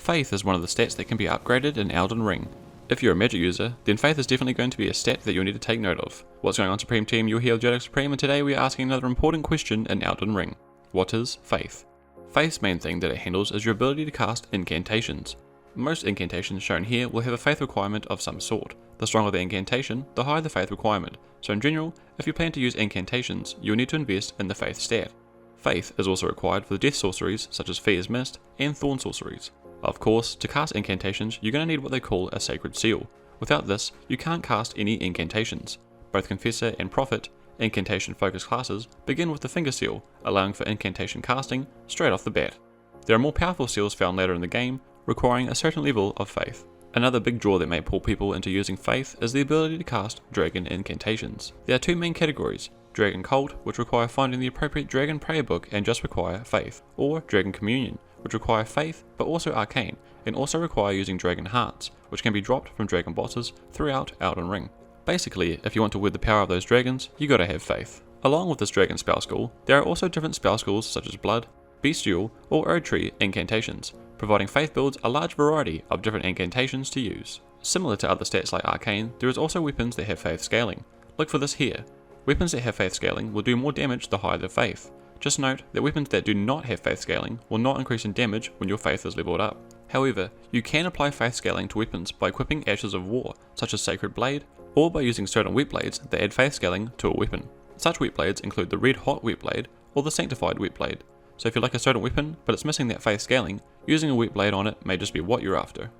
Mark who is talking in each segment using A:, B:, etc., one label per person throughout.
A: Faith is one of the stats that can be upgraded in Elden Ring. If you're a Magic user, then Faith is definitely going to be a stat that you'll need to take note of. What's going on, Supreme Team? You're here with Hidetaka Supreme, and today we are asking another important question in Elden Ring. What is Faith? Faith's main thing that it handles is your ability to cast incantations. Most incantations shown here will have a faith requirement of some sort. The stronger the incantation, the higher the faith requirement. So in general, if you plan to use incantations, you'll need to invest in the faith stat. Faith is also required for the death sorceries such as Fear's Mist and Thorn sorceries. Of course, to cast incantations, you're going to need what they call a sacred seal. Without this, you can't cast any incantations. Both Confessor and Prophet, incantation-focused classes, begin with the finger seal, allowing for incantation casting straight off the bat. There are more powerful seals found later in the game, requiring a certain level of faith. Another big draw that may pull people into using faith is the ability to cast dragon incantations. There are two main categories: Dragon Cult, which require finding the appropriate dragon prayer book and just require faith, or Dragon Communion, which require faith but also arcane, and also require using dragon hearts, which can be dropped from dragon bosses throughout Elden Ring. Basically, if you want to wield the power of those dragons, you gotta have faith. Along with this dragon spell school, there are also different spell schools such as Blood, Bestial, or Erdtree incantations, providing faith builds a large variety of different incantations to use. Similar to other stats like arcane, there is also weapons that have faith scaling. Look for this here. Weapons that have faith scaling will do more damage the higher the faith. Just note that weapons that do not have faith scaling will not increase in damage when your faith is leveled up. However, you can apply faith scaling to weapons by equipping Ashes of War, such as Sacred Blade, or by using certain wet blades that add faith scaling to a weapon. Such wet blades include the Red Hot Wet Blade or the Sanctified Wet Blade. So if you like a certain weapon but it's missing that faith scaling, using a wet blade on it may just be what you're after.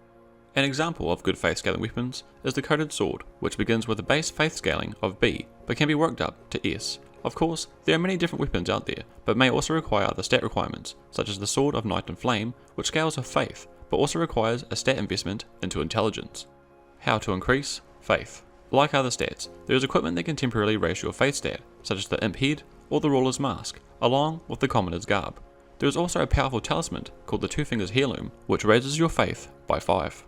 A: An example of good faith scaling weapons is the Coated Sword, which begins with a base faith scaling of B, but can be worked up to S. Of course, there are many different weapons out there, but may also require other stat requirements, such as the Sword of Night and Flame, which scales with faith, but also requires a stat investment into intelligence. How to increase faith? Like other stats, there is equipment that can temporarily raise your faith stat, such as the Imp Head or the Ruler's Mask, along with the Commoner's Garb. There is also a powerful talisman called the Two Fingers Heirloom, which raises your faith by 5.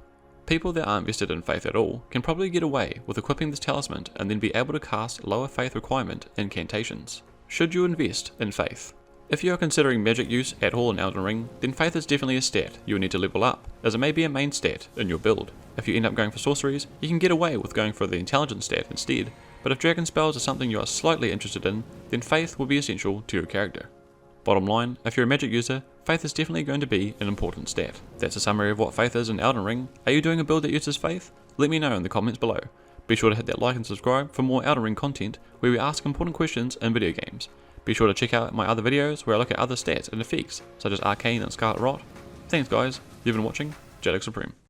A: People that aren't invested in faith at all can probably get away with equipping this talisman and then be able to cast lower faith requirement incantations. Should you invest in faith? If you are considering magic use at all in Elden Ring, then faith is definitely a stat you will need to level up, as it may be a main stat in your build. If you end up going for sorceries, you can get away with going for the intelligence stat instead, but if dragon spells are something you are slightly interested in, then faith will be essential to your character. Bottom line, if you're a magic user, faith is definitely going to be an important stat. That's a summary of what faith is in Elden Ring. Are you doing a build that uses faith? Let me know in the comments below. Be sure to hit that like and subscribe for more Elden Ring content where we ask important questions in video games. Be sure to check out my other videos where I look at other stats and effects such as Arcane and Scarlet Rot. Thanks guys, you've been watching Hidetaka Supreme.